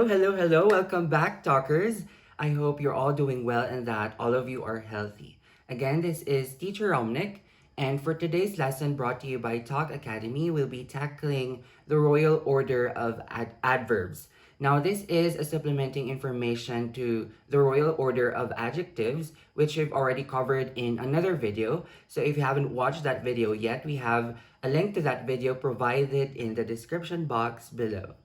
Hello. Welcome back, talkers. I hope you're all doing well and that all of you are healthy. Again, this is Teacher Romnick, and for today's lesson brought to you by Talk Academy, we'll be tackling the Royal Order of Adverbs. Now, this is a supplementing information to the Royal Order of Adjectives, which we've already covered in another video. So if you haven't watched that video yet, we have a link to that video provided in the description box below.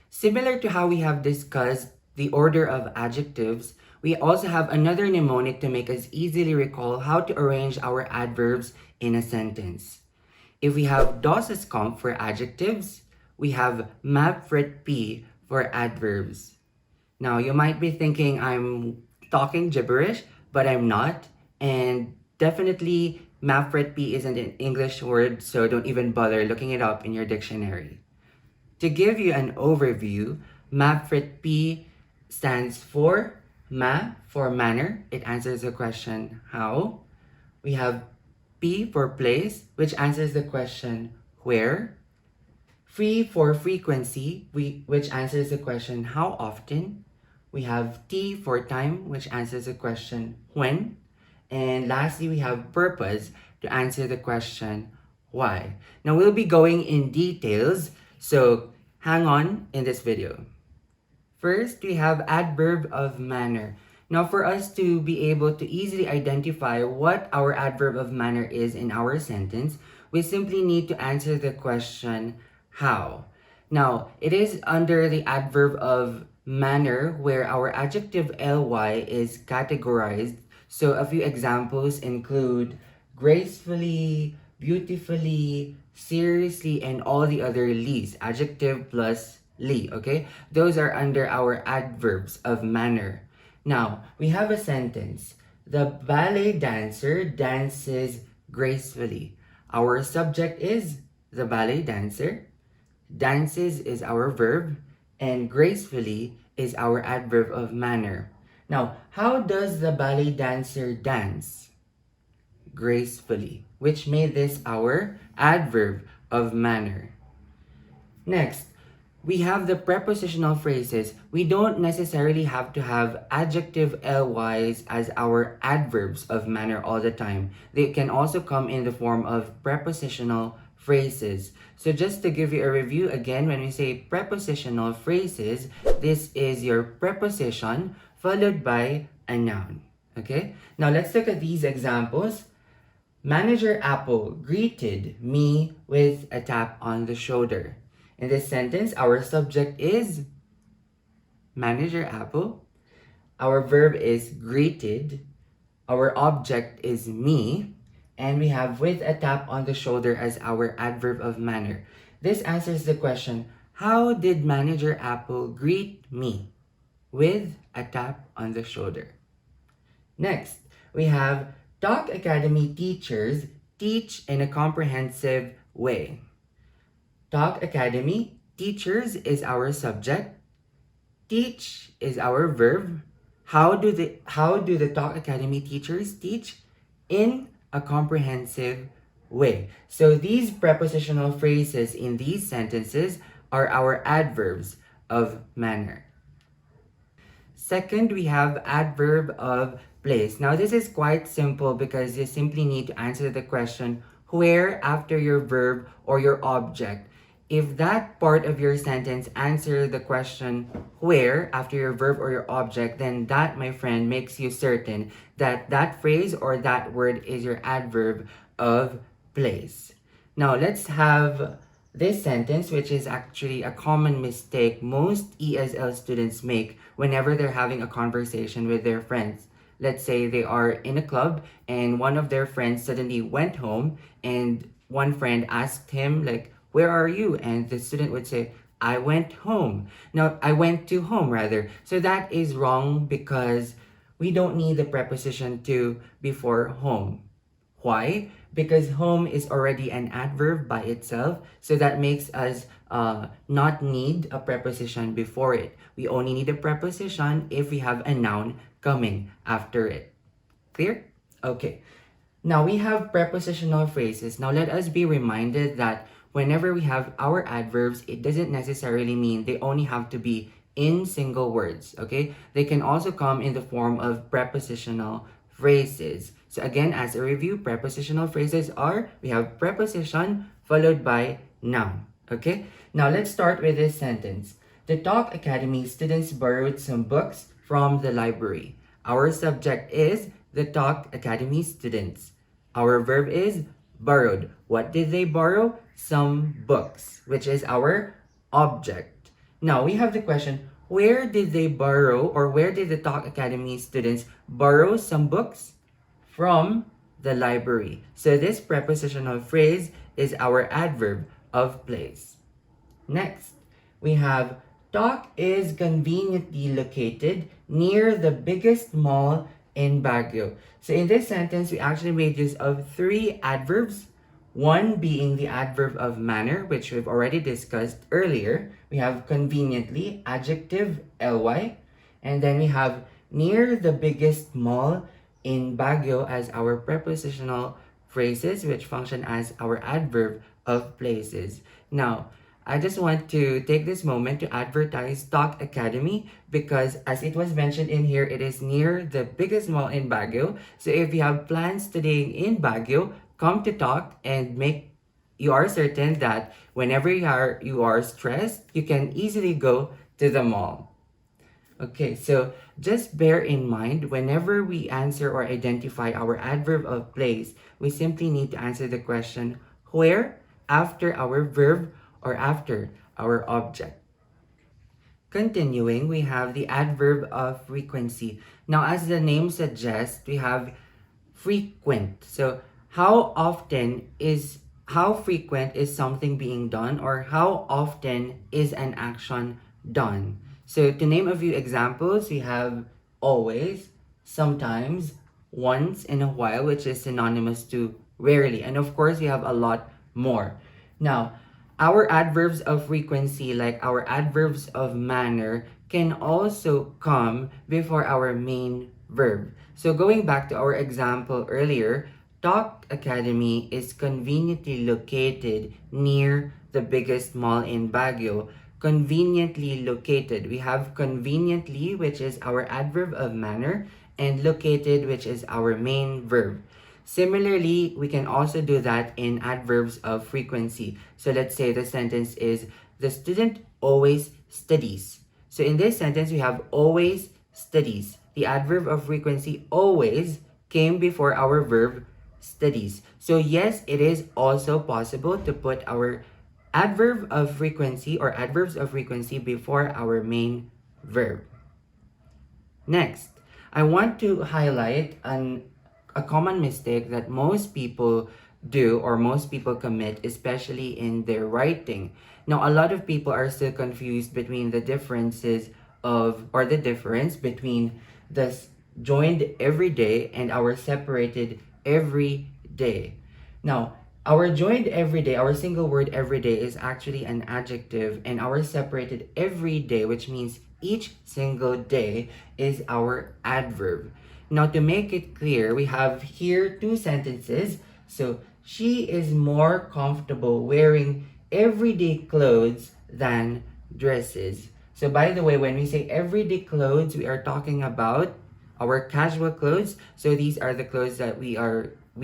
Similar to how we have discussed the order of adjectives, we also have another mnemonic to make us easily recall how to arrange our adverbs in a sentence. If we have DOS as comp for adjectives, we have MaPFreTP for adverbs. Now, you might be thinking I'm talking gibberish, but I'm not. And definitely, MaPFreTP isn't an English word, so don't even bother looking it up in your dictionary. To give you an overview, MaPFreTP stands for Ma for manner. It answers the question how. We have P for place, which answers the question where. Free for frequency, which answers the question how often. We have T for time, which answers the question when. And lastly, we have purpose to answer the question why. Now we'll be going in details, so hang on in this video. First, we have adverb of manner. Now, for us to be able to easily identify what our adverb of manner is in our sentence, we simply need to answer the question, how? Now, it is under the adverb of manner where our adjective ly is categorized. So, a few examples include gracefully, beautifully, seriously, and all the other lies, adjective plus li, okay? Those are under our adverbs of manner. Now, we have a sentence. The ballet dancer dances gracefully. Our subject is the ballet dancer. Dances is our verb, and gracefully is our adverb of manner. Now, how does the ballet dancer dance? Gracefully, which made this our adverb of manner. Next, we have the prepositional phrases. We don't necessarily have to have adjective lys as our adverbs of manner all the time. They can also come in the form of prepositional phrases. So just to give you a review again, when we say prepositional phrases, this is your preposition followed by a noun. Okay? Now let's look at these examples. Manager Apple greeted me with a tap on the shoulder. In this sentence, our subject is Manager Apple. Our verb is greeted. Our object is me. And we have with a tap on the shoulder as our adverb of manner. This answers the question, how did Manager Apple greet me? With a tap on the shoulder. Next, we have Talk Academy teachers teach in a comprehensive way. Talk Academy teachers is our subject. Teach is our verb. How do the Talk Academy teachers teach? In a comprehensive way. So these prepositional phrases in these sentences are our adverbs of manner. Second, we have adverb of place. Now, this is quite simple because you simply need to answer the question where after your verb or your object. If that part of your sentence answer the question where after your verb or your object, then that, my friend, makes you certain that that phrase or that word is your adverb of place. Now, let's have this sentence, which is actually a common mistake most ESL students make whenever they're having a conversation with their friends. Let's say they are in a club and one of their friends suddenly went home and one friend asked him, like, where are you? And the student would say, I went home. No, I went to home rather. So that is wrong because we don't need the preposition to before home. Why? Because home is already an adverb by itself, so that makes us not need a preposition before it. We only need a preposition if we have a noun coming after it. Clear? Okay. Now we have prepositional phrases. Now let us be reminded that whenever we have our adverbs, it doesn't necessarily mean they only have to be in single words, okay? They can also come in the form of prepositional phrases. So again, as a review, prepositional phrases are, we have preposition followed by noun, okay? Now let's start with this sentence. The Talk Academy students borrowed some books from the library. Our subject is the Talk Academy students. Our verb is borrowed. What did they borrow? Some books, which is our object. Now we have the question, where did they borrow, or where did the Talk Academy students borrow some books? From the library. So this prepositional phrase is our adverb of place. Next, we have Talk is conveniently located near the biggest mall in Baguio. So in this sentence, we actually made use of three adverbs. One being the adverb of manner, which we've already discussed earlier. We have conveniently, adjective, ly. And then we have near the biggest mall in Baguio as our prepositional phrases, which function as our adverb of places. Now, I just want to take this moment to advertise Talk Academy because as it was mentioned in here, it is near the biggest mall in Baguio. So if you have plans studying in Baguio, come to Talk and you are certain that whenever you are stressed, you can easily go to the mall. Okay, so just bear in mind whenever we answer or identify our adverb of place, we simply need to answer the question where after our verb or after our object. Continuing, we have the adverb of frequency. Now, as the name suggests, we have frequent. So, how frequent is something being done, or how often is an action done? So, to name a few examples, we have always, sometimes, once in a while, which is synonymous to rarely. And of course, we have a lot more. Now, our adverbs of frequency, like our adverbs of manner, can also come before our main verb. So going back to our example earlier, Talk Academy is conveniently located near the biggest mall in Baguio. Conveniently located. We have conveniently, which is our adverb of manner, and located, which is our main verb. Similarly, we can also do that in adverbs of frequency. So let's say the sentence is, the student always studies. So in this sentence, we have always studies. The adverb of frequency always came before our verb studies. So yes, it is also possible to put our adverb of frequency or adverbs of frequency before our main verb. Next, I want to highlight a common mistake that most people do or most people commit, especially in their writing. Now, a lot of people are still confused between the differences the difference between the joined every day and our separated every day. Now, our joined every day, our single word every day is actually an adjective, and our separated every day, which means each single day, is our adverb. Now, to make it clear, we have here two sentences. So, she is more comfortable wearing everyday clothes than dresses. So, by the way, when we say everyday clothes, we are talking about our casual clothes. So, these are the clothes that we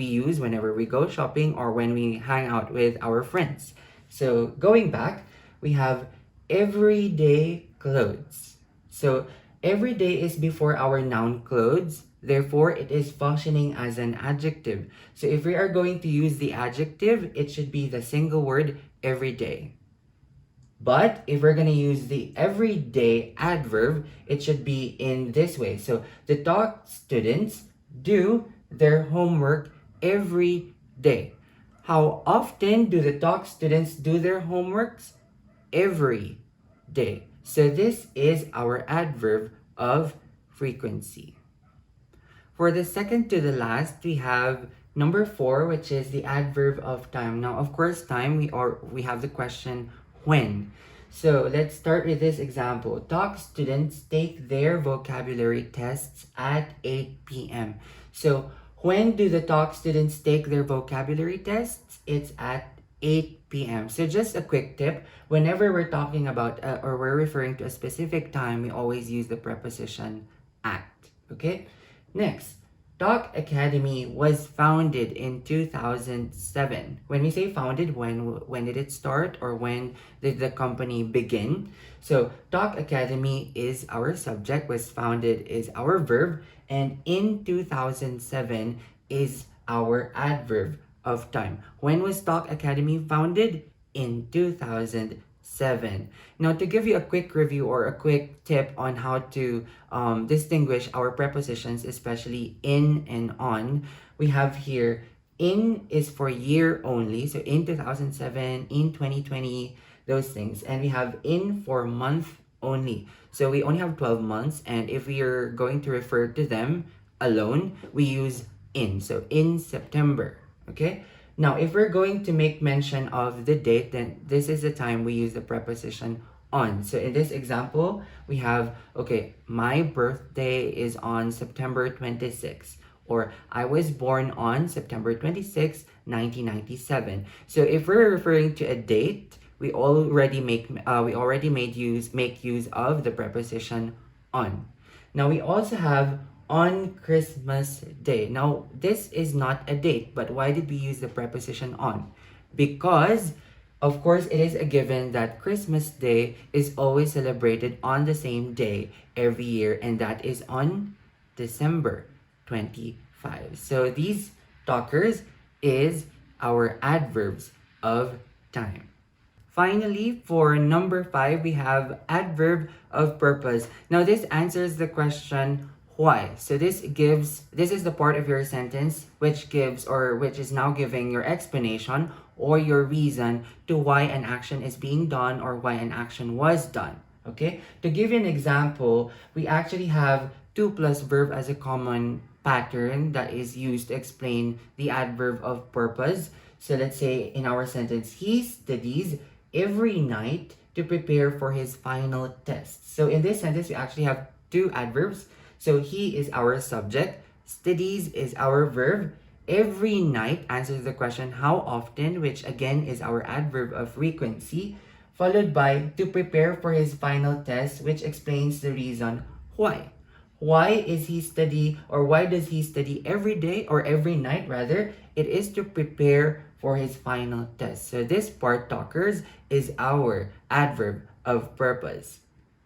use whenever we go shopping or when we hang out with our friends. So, going back, we have everyday clothes. So, every day is before our noun clothes. Therefore, it is functioning as an adjective. So if we are going to use the adjective, it should be the single word every day. But if we're going to use the everyday adverb, it should be in this way. So the Talk students do their homework every day. How often do the Talk students do their homeworks? Every day. So this is our adverb of frequency. For the second to the last, we have number 4, which is the adverb of time. Now, of course, time, we have the question when. So let's start with this example. Talk students take their vocabulary tests at 8 p.m. So When do the talk students take their vocabulary tests? It's at 8 p.m. So just a quick tip, whenever we're talking about or we're referring to a specific time, we always use the preposition at. Okay? Next, Talk Academy was founded in 2007. When we say founded, when did it start or when did the company begin? So Talk Academy is our subject, was founded is our verb, and in 2007 is our adverb of time. When was Talk Academy founded? In 2007. Now, to give you a quick review or a quick tip on how to distinguish our prepositions, especially in and on, we have here in is for year only. So in 2007, in 2020, those things. And we have in for month only. So we only have 12 months. And if we are going to refer to them alone, we use in. So in September. Okay? Now, if we're going to make mention of the date, then this is the time we use the preposition on. So in this example, we have, okay, my birthday is on September 26th, or I was born on September 26, 1997. So if we're referring to a date, we already make make use of the preposition on. Now we also have on Christmas Day. Now, this is not a date, but why did we use the preposition on? Because, of course, it is a given that Christmas Day is always celebrated on the same day every year, and that is on December 25. So these talkers is our adverbs of time. Finally, for number 5, we have adverb of purpose. Now, this answers the question, why? So this is the part of your sentence which is now giving your explanation or your reason to why an action is being done or why an action was done. Okay? To give you an example, we actually have to plus verb as a common pattern that is used to explain the adverb of purpose. So let's say in our sentence, he studies every night to prepare for his final test. So in this sentence, we actually have two adverbs. So he is our subject, studies is our verb, every night answers the question how often, which again is our adverb of frequency, followed by to prepare for his final test, which explains the reason why. Why is he study, or why does he study every day or every night rather? It is to prepare for his final test. So this part, talkers, is our adverb of purpose.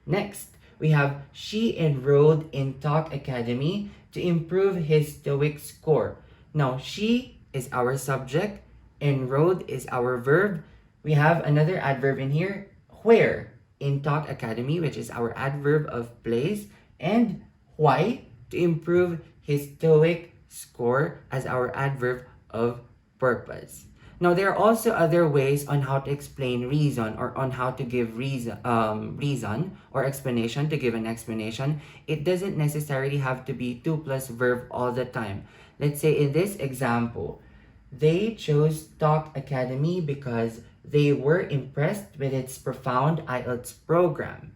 Next, we have she enrolled in Talk Academy to improve his TOEIC score. Now, she is our subject, enrolled is our verb. We have another adverb in here, where in Talk Academy, which is our adverb of place, and why to improve his TOEIC score as our adverb of purpose. Now, there are also other ways on how to explain reason or on how to give reason or explanation to give an explanation. It doesn't necessarily have to be to plus verb all the time. Let's say in this example, they chose Talk Academy because they were impressed with its profound IELTS program.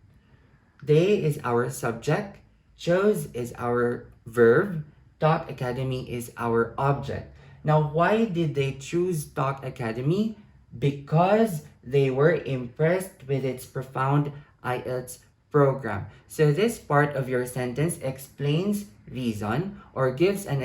They is our subject, chose is our verb, Talk Academy is our object. Now, why did they choose Talk Academy? Because they were impressed with its profound IELTS program. So this part of your sentence explains reason or gives an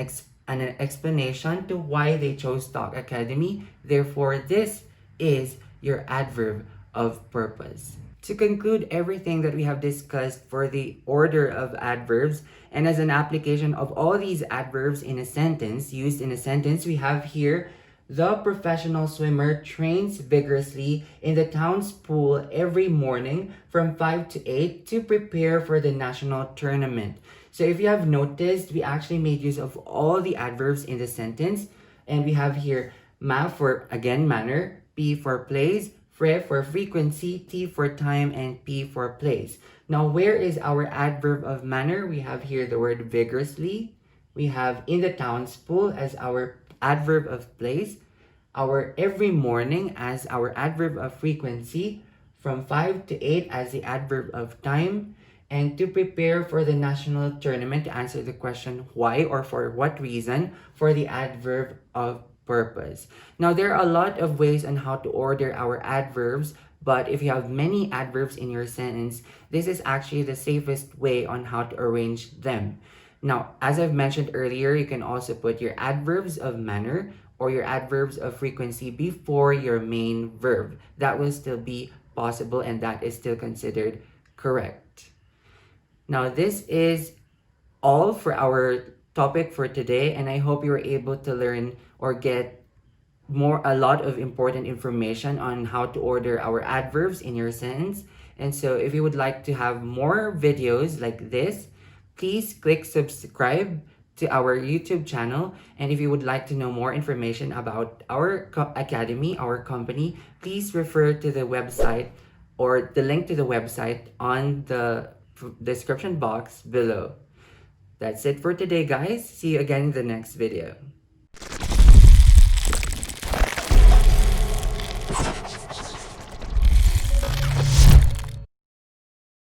explanation to why they chose Talk Academy. Therefore, this is your adverb of purpose. To conclude everything that we have discussed for the order of adverbs, and as an application of all these adverbs in a sentence, used in a sentence, we have here, the professional swimmer trains vigorously in the town's pool every morning from 5 to 8 to prepare for the national tournament. So if you have noticed, we actually made use of all the adverbs in the sentence, and we have here Ma for, again, manner, P for place, Fre for frequency, T for time, and P for place. Now, where is our adverb of manner? We have here the word vigorously. We have in the town's pool as our adverb of place. Our every morning as our adverb of frequency. From 5 to 8 as the adverb of time. And to prepare for the national tournament, to answer the question why or for what reason, for the adverb of purpose. Now, there are a lot of ways on how to order our adverbs, but if you have many adverbs in your sentence, this is actually the safest way on how to arrange them. Now, as I've mentioned earlier, you can also put your adverbs of manner or your adverbs of frequency before your main verb. That will still be possible and that is still considered correct. Now, this is all for our topic for today, and I hope you were able to learn or get a lot of important information on how to order our adverbs in your sentence. And so if you would like to have more videos like this, please click subscribe to our YouTube channel. And if you would like to know more information about our academy, our company, please refer to the website or the link to the website on the description box below. That's it for today, guys. See you again in the next video.